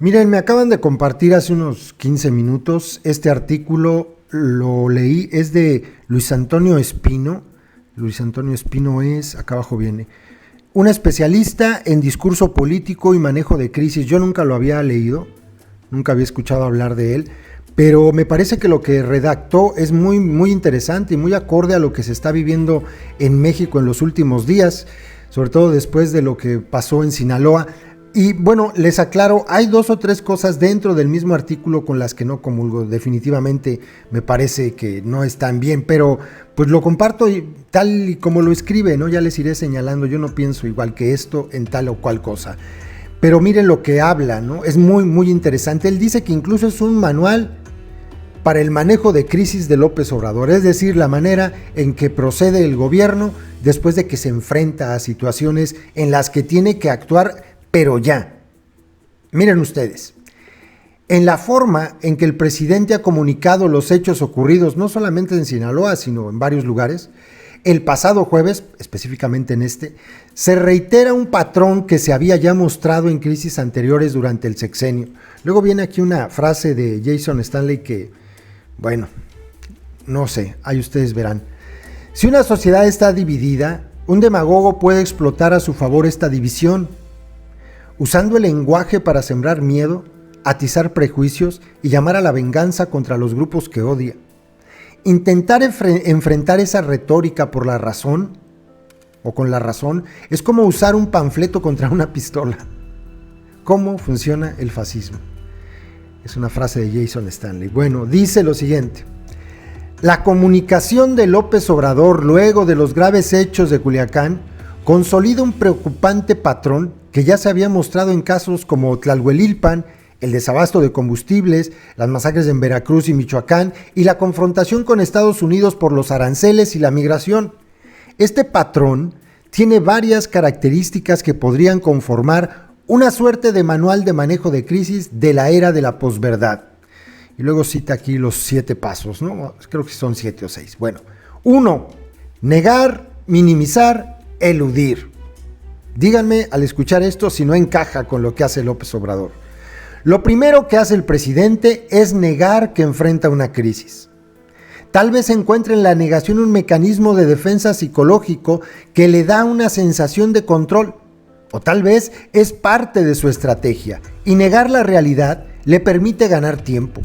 Miren, me acaban de compartir hace unos 15 minutos este artículo, lo leí, es de Luis Antonio Espino. Luis Antonio Espino es, acá abajo viene, un especialista en discurso político y manejo de crisis. Yo nunca lo había leído, nunca había escuchado hablar de él, pero me parece que lo que redactó es muy interesante y muy acorde a lo que se está viviendo en México en los últimos días, sobre todo después de lo que pasó en Sinaloa. Y bueno, les aclaro, hay 2 o 3 cosas dentro del mismo artículo con las que no comulgo. Definitivamente me parece que no están bien, pero pues lo comparto tal y como lo escribe, ¿no? Ya les iré señalando, yo no pienso igual que esto en tal o cual cosa. Pero miren lo que habla, ¿no? Es muy interesante. Él dice que incluso es un manual para el manejo de crisis de López Obrador, es decir, la manera en que procede el gobierno después de que se enfrenta a situaciones en las que tiene que actuar, pero ya. Miren ustedes, en la forma en que el presidente ha comunicado los hechos ocurridos, no solamente en Sinaloa, sino en varios lugares, el pasado jueves, específicamente en este, se reitera un patrón que se había ya mostrado en crisis anteriores durante el sexenio. Luego viene aquí una frase de Jason Stanley que, bueno, no sé, ahí ustedes verán. Si una sociedad está dividida, un demagogo puede explotar a su favor esta división, usando el lenguaje para sembrar miedo, atizar prejuicios y llamar a la venganza contra los grupos que odia. Intentar enfrentar esa retórica por la razón, o con la razón, es como usar un panfleto contra una pistola. ¿Cómo funciona el fascismo? Es una frase de Jason Stanley. Bueno, dice lo siguiente. La comunicación de López Obrador luego de los graves hechos de Culiacán consolida un preocupante patrón que ya se había mostrado en casos como Tlalhuelilpan, el desabasto de combustibles, las masacres en Veracruz y Michoacán y la confrontación con Estados Unidos por los aranceles y la migración. Este patrón tiene varias características que podrían conformar una suerte de manual de manejo de crisis de la era de la posverdad. Y luego cita aquí los 7 pasos, ¿no? Creo que son 7 o 6. Bueno, 1. Negar, minimizar, eludir. Díganme al escuchar esto si no encaja con lo que hace López Obrador. Lo primero que hace el presidente es negar que enfrenta una crisis. Tal vez encuentre en la negación un mecanismo de defensa psicológico que le da una sensación de control, o tal vez es parte de su estrategia, y negar la realidad le permite ganar tiempo.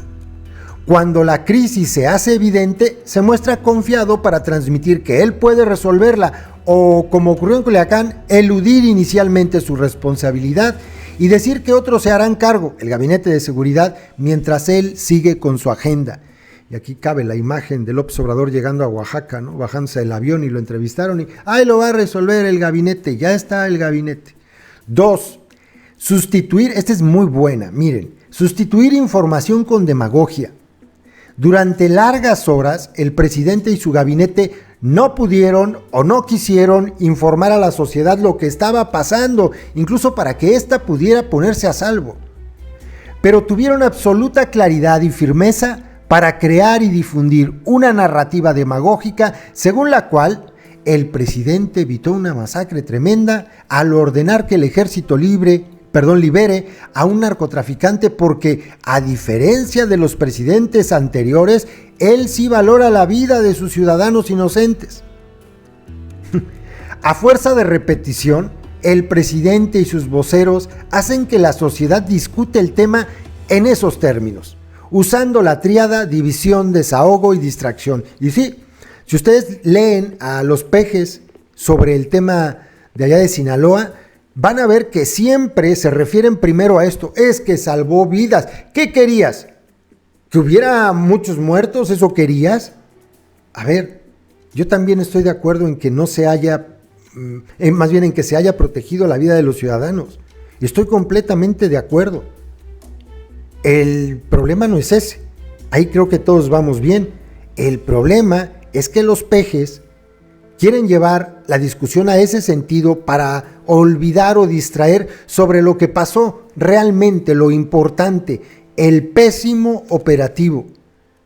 Cuando la crisis se hace evidente, se muestra confiado para transmitir que él puede resolverla, o, como ocurrió en Culiacán, eludir inicialmente su responsabilidad y decir que otros se harán cargo, el gabinete de seguridad, mientras él sigue con su agenda. Y aquí cabe la imagen de López Obrador llegando a Oaxaca, ¿no? Bajándose del avión y lo entrevistaron y ¡ay, lo va a resolver el gabinete! Ya está el gabinete. 2. Sustituir, esta es muy buena, miren, sustituir información con demagogia. Durante largas horas, el presidente y su gabinete no pudieron o no quisieron informar a la sociedad lo que estaba pasando, incluso para que ésta pudiera ponerse a salvo. Pero tuvieron absoluta claridad y firmeza para crear y difundir una narrativa demagógica según la cual el presidente evitó una masacre tremenda al ordenar que el ejército libere a un narcotraficante porque, a diferencia de los presidentes anteriores, él sí valora la vida de sus ciudadanos inocentes. A fuerza de repetición, el presidente y sus voceros hacen que la sociedad discute el tema en esos términos, usando la tríada división, desahogo y distracción. Y sí, si ustedes leen a los pejes sobre el tema de allá de Sinaloa, van a ver que siempre se refieren primero a esto, es que salvó vidas. ¿Qué querías? ¿Que hubiera muchos muertos? ¿Eso querías? A ver, yo también estoy de acuerdo en que no se haya, más bien en que se haya protegido la vida de los ciudadanos. Estoy completamente de acuerdo. El problema no es ese. Ahí creo que todos vamos bien. El problema es que los pejes quieren llevar la discusión a ese sentido para olvidar o distraer sobre lo que pasó realmente, lo importante, el pésimo operativo,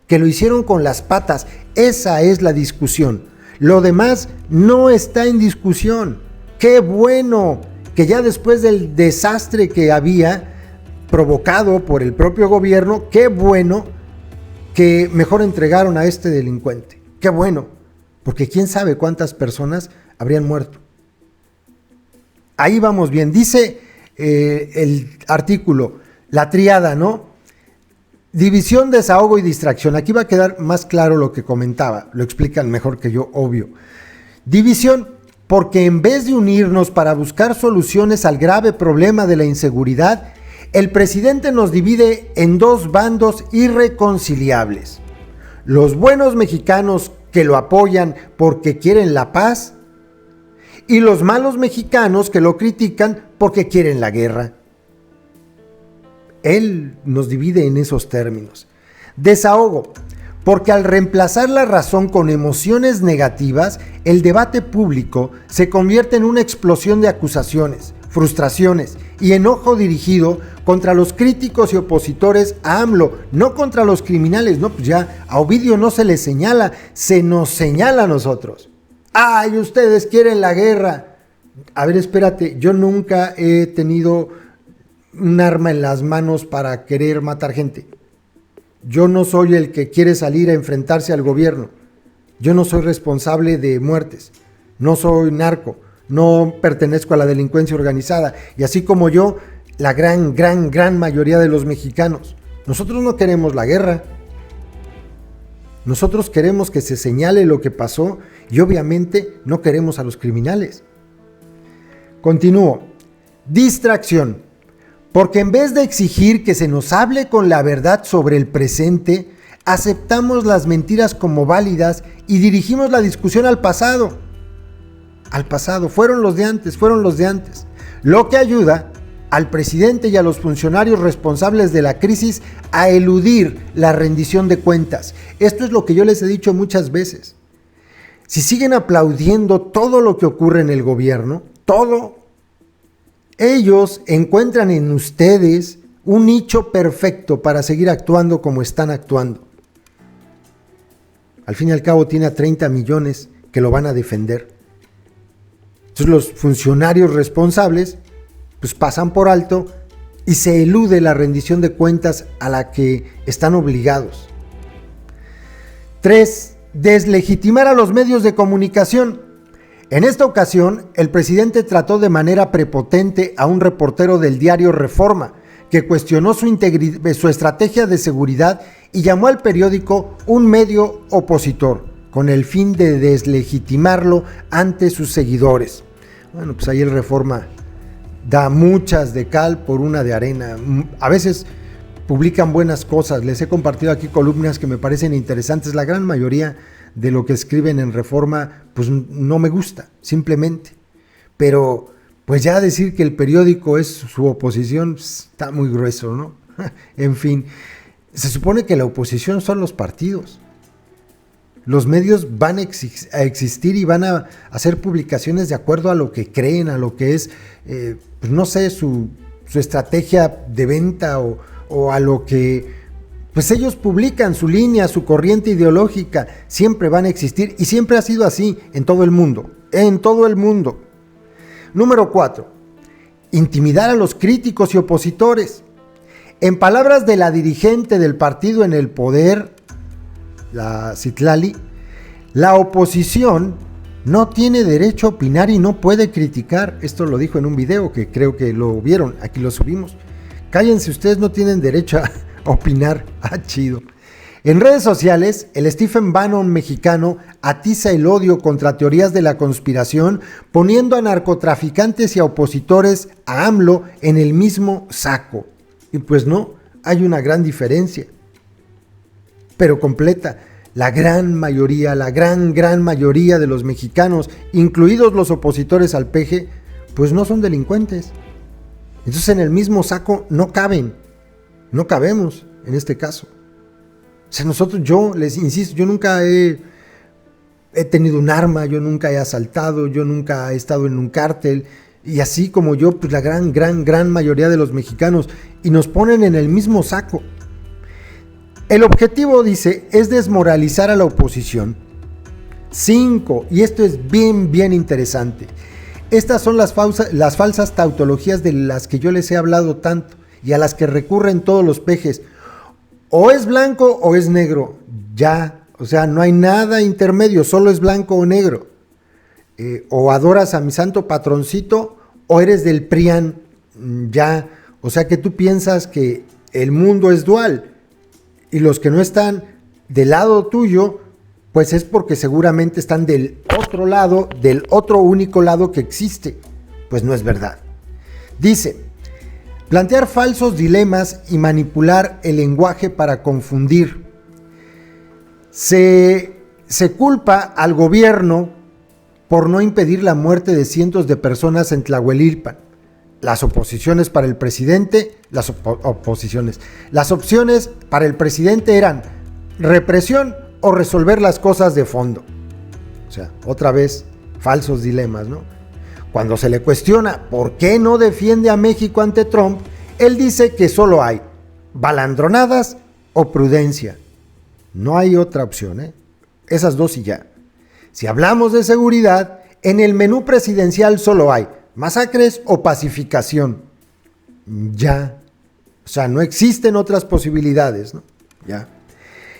que lo hicieron con las patas. Esa es la discusión. Lo demás no está en discusión. Qué bueno que ya después del desastre que había, provocado por el propio gobierno. Qué bueno que mejor entregaron a este delincuente. Qué bueno, porque quién sabe cuántas personas habrían muerto. Ahí vamos bien. Dice el artículo, la triada, ¿no? División, desahogo y distracción. Aquí va a quedar más claro lo que comentaba. Lo explican mejor que yo, obvio. División, porque en vez de unirnos para buscar soluciones al grave problema de la inseguridad, el presidente nos divide en dos bandos irreconciliables. Los buenos mexicanos que lo apoyan porque quieren la paz y los malos mexicanos que lo critican porque quieren la guerra. Él nos divide en esos términos. Desahogo, porque al reemplazar la razón con emociones negativas, el debate público se convierte en una explosión de acusaciones, frustraciones y enojo dirigido contra los críticos y opositores a AMLO, no contra los criminales. No, pues ya a Ovidio no se le señala, se nos señala a nosotros. ¡Ay, ustedes quieren la guerra! A ver, espérate, yo nunca he tenido un arma en las manos para querer matar gente. Yo no soy el que quiere salir a enfrentarse al gobierno. Yo no soy responsable de muertes. No soy narco. No pertenezco a la delincuencia organizada. Y así como yo, la gran mayoría de los mexicanos. Nosotros no queremos la guerra. Nosotros queremos que se señale lo que pasó y obviamente no queremos a los criminales. Continúo. Distracción. Porque en vez de exigir que se nos hable con la verdad sobre el presente, aceptamos las mentiras como válidas y dirigimos la discusión al pasado. Al pasado, fueron los de antes. Lo que ayuda al presidente y a los funcionarios responsables de la crisis a eludir la rendición de cuentas. Esto es lo que yo les he dicho muchas veces. Si siguen aplaudiendo todo lo que ocurre en el gobierno, todo, ellos encuentran en ustedes un nicho perfecto para seguir actuando como están actuando. Al fin y al cabo tiene a 30 millones que lo van a defender. Entonces los funcionarios responsables pues pasan por alto y se elude la rendición de cuentas a la que están obligados. 3. Deslegitimar a los medios de comunicación. En esta ocasión, el presidente trató de manera prepotente a un reportero del diario Reforma, que cuestionó su estrategia de seguridad y llamó al periódico un medio opositor, con el fin de deslegitimarlo ante sus seguidores. Bueno, pues ahí el Reforma da muchas de cal por una de arena. A veces publican buenas cosas. Les he compartido aquí columnas que me parecen interesantes. La gran mayoría de lo que escriben en Reforma, pues no me gusta, simplemente. Pero, pues ya decir que el periódico es su oposición, está muy grueso, ¿no? En fin, se supone que la oposición son los partidos. Los medios van a existir y van a hacer publicaciones de acuerdo a lo que creen, a lo que es, pues no sé, su estrategia de venta o a lo que pues ellos publican, su línea, su corriente ideológica. Siempre van a existir y siempre ha sido así en todo el mundo. En todo el mundo. Número 4. Intimidar a los críticos y opositores. En palabras de la dirigente del partido en el poder, la Citlali, la oposición no tiene derecho a opinar y no puede criticar. Esto lo dijo en un video que creo que lo vieron, aquí lo subimos. Cállense, ustedes no tienen derecho a opinar. Chido. En redes sociales, el Stephen Bannon mexicano atiza el odio contra teorías de la conspiración, poniendo a narcotraficantes y a opositores a AMLO en el mismo saco. Y pues no, hay una gran diferencia, pero completa. La gran mayoría de los mexicanos, incluidos los opositores al PG, pues no son delincuentes. Entonces en el mismo saco no caben, no cabemos en este caso. O sea, yo les insisto, yo nunca he tenido un arma, yo nunca he asaltado, yo nunca he estado en un cártel, y así como yo, pues la gran mayoría de los mexicanos, y nos ponen en el mismo saco. El objetivo, dice, es desmoralizar a la oposición. 5, y esto es bien interesante. Estas son las falsas tautologías de las que yo les he hablado tanto. y a las que recurren todos los pejes. O es blanco o es negro, ya, o sea, no hay nada intermedio, solo es blanco o negro. O adoras a mi santo patroncito o eres del PRIAN, ya, o sea que tú piensas que el mundo es dual y los que no están del lado tuyo, pues es porque seguramente están del otro lado, del otro único lado que existe. Pues no es verdad. Dice, plantear falsos dilemas y manipular el lenguaje para confundir. Se culpa al gobierno por no impedir la muerte de cientos de personas en Tlahuelilpan. Las oposiciones para el presidente, las opciones para el presidente eran represión o resolver las cosas de fondo. O sea, otra vez, falsos dilemas, ¿no? Cuando se le cuestiona por qué no defiende a México ante Trump, él dice que solo hay balandronadas o prudencia. No hay otra opción, ¿eh? Esas dos y ya. Si hablamos de seguridad, en el menú presidencial solo hay masacres o pacificación. Ya. O sea, no existen otras posibilidades, ¿no? Ya.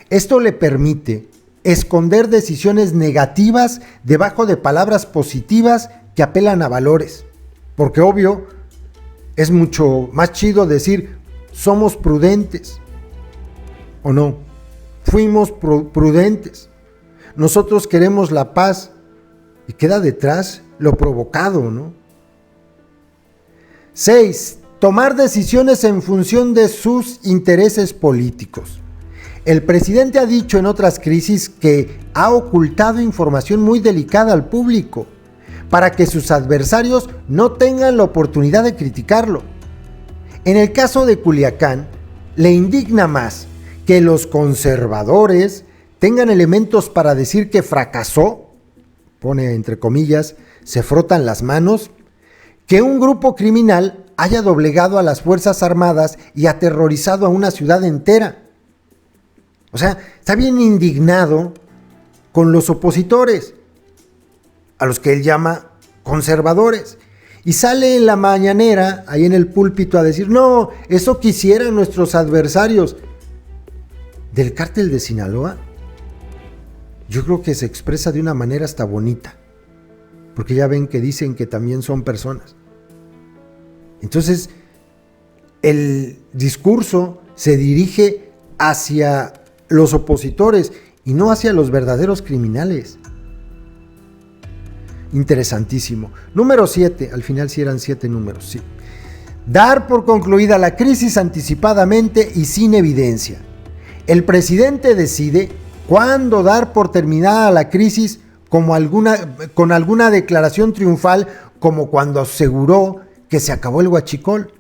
Esto le permite esconder decisiones negativas debajo de palabras positivas que apelan a valores. Porque obvio, es mucho más chido decir, somos prudentes. ¿O no? Fuimos prudentes. Nosotros queremos la paz. Y queda detrás lo provocado, ¿no? 6. Tomar decisiones en función de sus intereses políticos. El presidente ha dicho en otras crisis que ha ocultado información muy delicada al público para que sus adversarios no tengan la oportunidad de criticarlo. En el caso de Culiacán, le indigna más que los conservadores tengan elementos para decir que fracasó, pone entre comillas, se frotan las manos, que un grupo criminal haya doblegado a las Fuerzas Armadas y aterrorizado a una ciudad entera. O sea, está bien indignado con los opositores, a los que él llama conservadores. Y sale en la mañanera, ahí en el púlpito, a decir, no, eso quisieran nuestros adversarios. Del cártel de Sinaloa, yo creo que se expresa de una manera hasta bonita, porque ya ven que dicen que también son personas. Entonces, el discurso se dirige hacia los opositores y no hacia los verdaderos criminales. Interesantísimo. Número 7, al final sí eran 7 números, sí. Dar por concluida la crisis anticipadamente y sin evidencia. El presidente decide cuándo dar por terminada la crisis con alguna declaración triunfal, como cuando aseguró que se acabó el huachicol,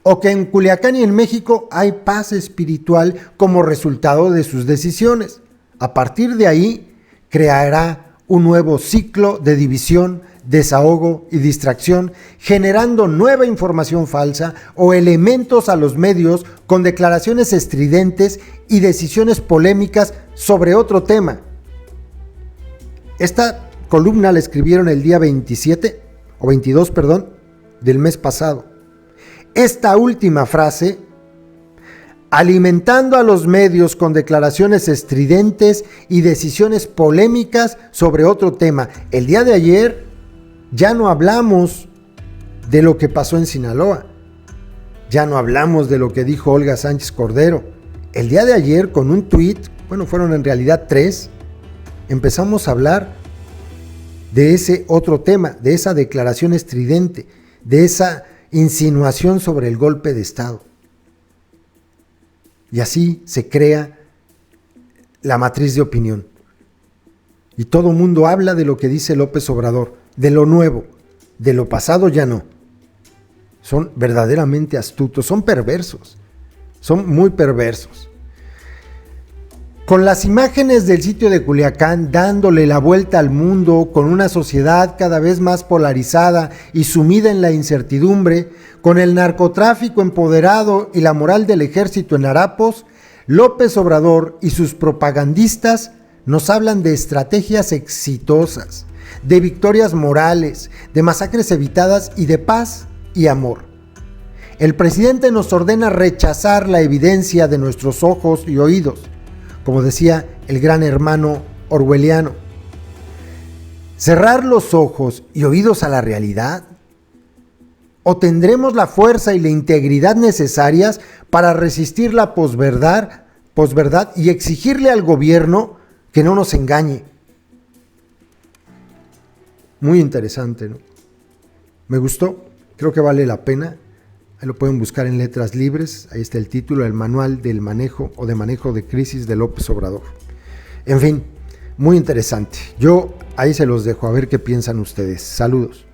o que en Culiacán y en México hay paz espiritual como resultado de sus decisiones. A partir de ahí, creará un nuevo ciclo de división, desahogo y distracción, generando nueva información falsa o elementos a los medios con declaraciones estridentes y decisiones polémicas sobre otro tema. Esta columna la escribieron el día 22 del mes pasado. Esta última frase, alimentando a los medios con declaraciones estridentes y decisiones polémicas sobre otro tema. El día de ayer ya no hablamos de lo que pasó en Sinaloa, ya no hablamos de lo que dijo Olga Sánchez Cordero. El día de ayer, con un tuit, bueno, fueron en realidad 3, empezamos a hablar de ese otro tema, de esa declaración estridente, de esa insinuación sobre el golpe de Estado. Y así se crea la matriz de opinión. Y todo mundo habla de lo que dice López Obrador, de lo nuevo, de lo pasado ya no. Son verdaderamente astutos, son perversos, son muy perversos. Con las imágenes del sitio de Culiacán dándole la vuelta al mundo, con una sociedad cada vez más polarizada y sumida en la incertidumbre, con el narcotráfico empoderado y la moral del ejército en harapos, López Obrador y sus propagandistas nos hablan de estrategias exitosas, de victorias morales, de masacres evitadas y de paz y amor. El presidente nos ordena rechazar la evidencia de nuestros ojos y oídos, como decía el gran hermano orwelliano. ¿Cerrar los ojos y oídos a la realidad? ¿O tendremos la fuerza y la integridad necesarias para resistir la posverdad y exigirle al gobierno que no nos engañe? Muy interesante, ¿no? Me gustó, creo que vale la pena. Ahí lo pueden buscar en Letras Libres. Ahí está el título, el manual del manejo o de manejo de crisis de López Obrador. En fin, muy interesante. Yo ahí se los dejo, a ver qué piensan ustedes. Saludos.